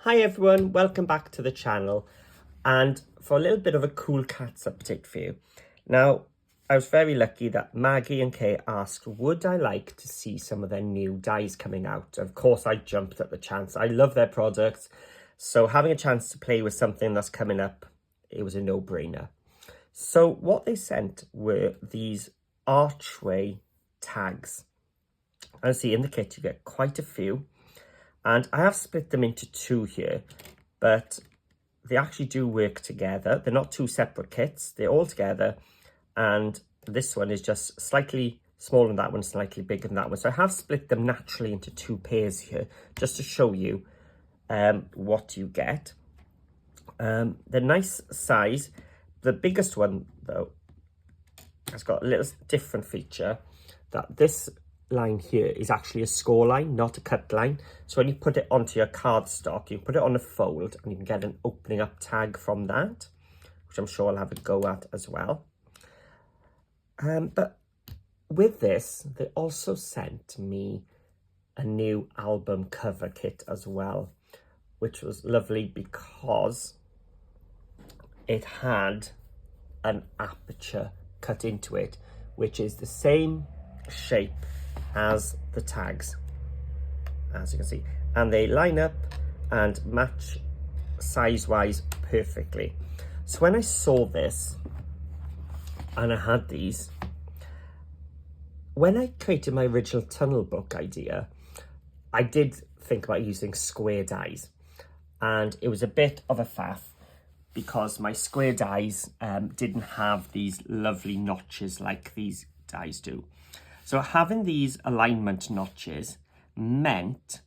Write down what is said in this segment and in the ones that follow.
Hi everyone, welcome back to the channel and for a little bit of a Cool Katz update for you. Now, I was very lucky that Maggie and Kay asked, would I like to see some of their new dies coming out? Of course, I jumped at the chance. I love their products, so having a chance to play with something that's coming up, it was a no-brainer. So what they sent were these Archway tags. As you see in the kit, you get quite a few. And I have split them into two here, but they actually do work together. They're not two separate kits, they're all together. And this one is just slightly smaller than that one, slightly bigger than that one. So I have split them naturally into two pairs here, just to show you what you get. They're nice size. The biggest one, though, has got a little different feature, that this line here is actually a score line, not a cut line. So when you put it onto your cardstock, you put it on a fold and you can get an opening up tag from that, which I'm sure I'll have a go at as well. But with this, they also sent me a new album cover kit as well, which was lovely because it had an aperture cut into it, which is the same shape as the tags, as you can see, and they line up and match size wise perfectly. So when I saw this and I had these, when I created my original tunnel book idea, I did think about using square dies, and it was a bit of a faff because my square dies didn't have these lovely notches like these dies do. So having these alignment notches meant,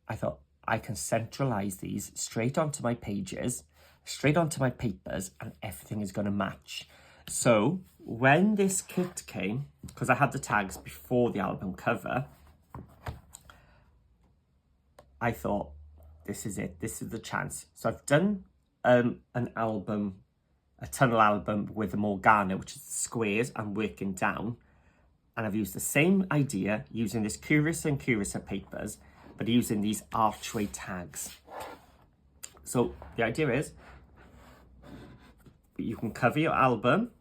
I thought, I can centralize these straight onto my pages, straight onto my papers, and everything is going to match. So when this kit came, because I had the tags before the album cover, I thought, this is it, this is the chance. So I've done an album, a tunnel album with a Morgana, which is the squares and working down. And I've used the same idea using this Curious and Curiouser papers, but using these Archway tags. So the idea is you can cover your album.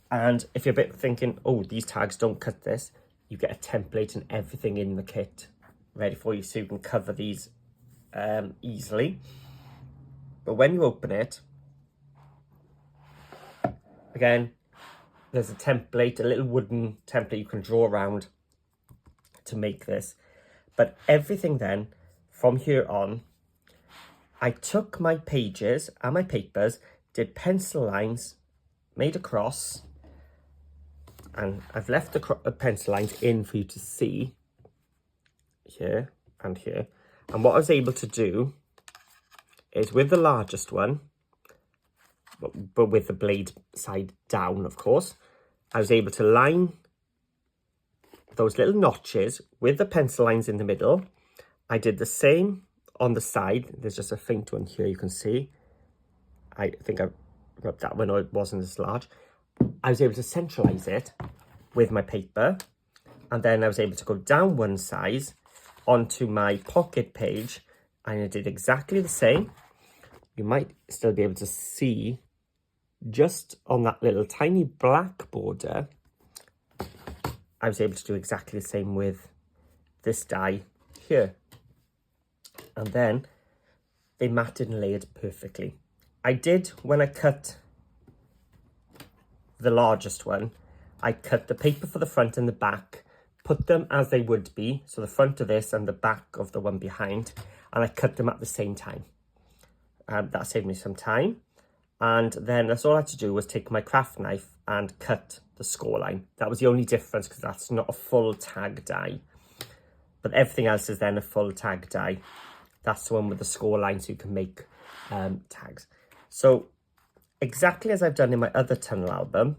And if you're a bit thinking, oh, these tags don't cut this, you get a template and everything in the kit ready for you, so you can cover these easily. But when you open it, again, there's a template, a little wooden template you can draw around to make this. But everything then, from here on, I took my pages and my papers, did pencil lines, made a cross, and I've left the pencil lines in for you to see here and here. And what I was able to do is with the largest one, but with the blade side down, of course, I was able to line those little notches with the pencil lines in the middle. I did the same on the side. There's just a faint one here you can see. I think I rubbed that one, or it wasn't as large. I was able to centralize it with my paper, and then I was able to go down one size onto my pocket page, and I did exactly the same. You might still be able to see just on that little tiny black border, I was able to do exactly the same with this die here. And then they matted and layered perfectly. I did, when I cut the largest one, I cut the paper for the front and the back, put them as they would be, so the front of this and the back of the one behind, and I cut them at the same time. That saved me some time. And then that's all I had to do was take my craft knife and cut the score line. That was the only difference, because that's not a full tag die. But everything else is then a full tag die. That's the one with the score line, so you can make tags. So exactly as I've done in my other tunnel album,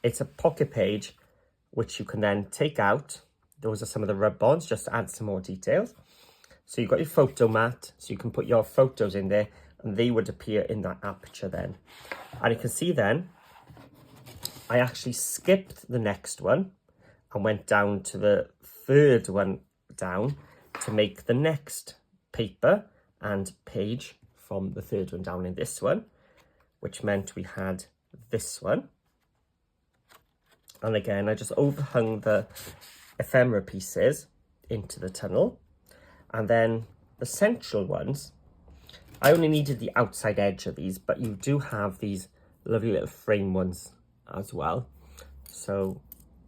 it's a pocket page, which you can then take out. Those are some of the rub-ons, just to add some more details. So you've got your photo mat, so you can put your photos in there, and they would appear in that aperture then. And you can see then, I actually skipped the next one and went down to the third one down to make the next paper and page from the third one down in this one, which meant we had this one. And again, I just overhung the ephemera pieces into the tunnel. And then the central ones, I only needed the outside edge of these, but you do have these lovely little frame ones as well. So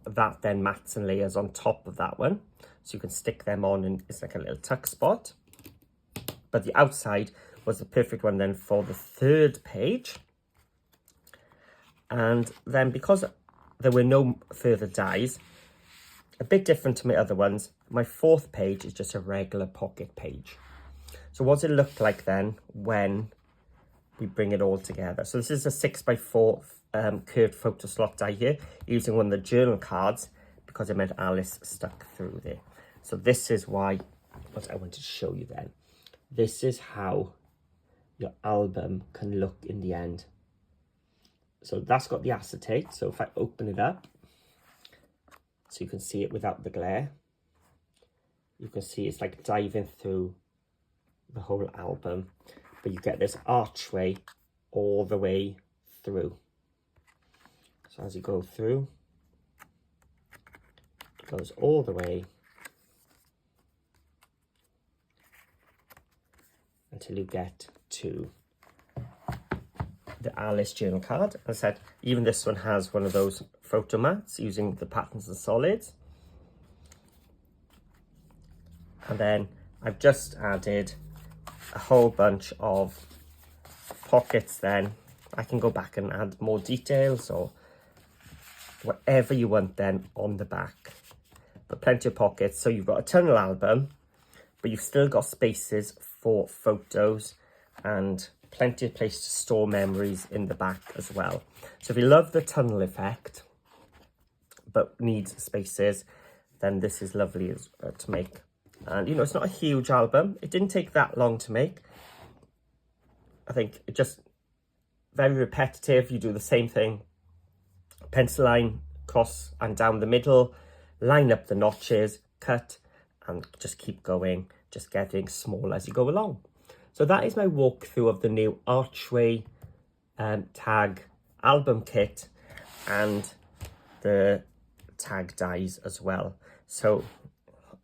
that then mats and layers on top of that one. So you can stick them on and it's like a little tuck spot. But the outside was the perfect one then for the third page. And then because there were no further dies, a bit different to my other ones, my fourth page is just a regular pocket page. So what does it look like then when we bring it all together? So this is a 6x4 curved photo slot die here, using one of the journal cards because it meant Alice stuck through there. So this is what I wanted to show you then. This is how your album can look in the end. So that's got the acetate. So if I open it up, so you can see it without the glare, you can see it's like diving through the whole album, but you get this archway all the way through. So as you go through, it goes all the way until you get to the Alice journal card. As I said, even this one has one of those photo mats using the patterns and solids. And then I've just added a whole bunch of pockets then. I can go back and add more details or whatever you want then on the back. But plenty of pockets. So you've got a tunnel album, but you've still got spaces for photos and plenty of place to store memories in the back as well. So if you love the tunnel effect, but needs spaces, then this is lovely to make. And, you know, it's not a huge album. It didn't take that long to make. I think it just very repetitive. You do the same thing. Pencil line, cross and down the middle. Line up the notches, cut, and just keep going. Just getting small as you go along. So that is my walkthrough of the new Archway tag album kit and the tag dies as well. So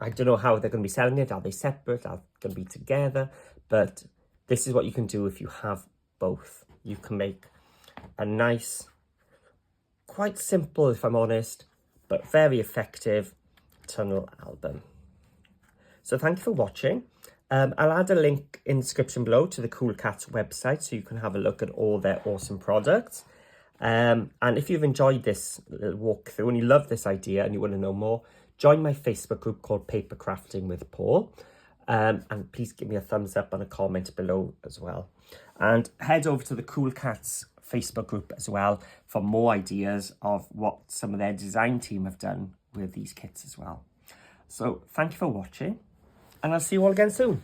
I don't know how they're going to be selling it. Are they separate? Are they going to be together? But this is what you can do if you have both. You can make a nice, quite simple if I'm honest, but very effective tunnel album. So thank you for watching. I'll add a link in the description below to the Cool Katz website so you can have a look at all their awesome products. And if you've enjoyed this little walkthrough and you love this idea and you want to know more, join my Facebook group called Paper Crafting with Paul. And please give me a thumbs up and a comment below as well. And head over to the Cool Katz Facebook group as well for more ideas of what some of their design team have done with these kits as well. So thank you for watching, and I'll see you all again soon.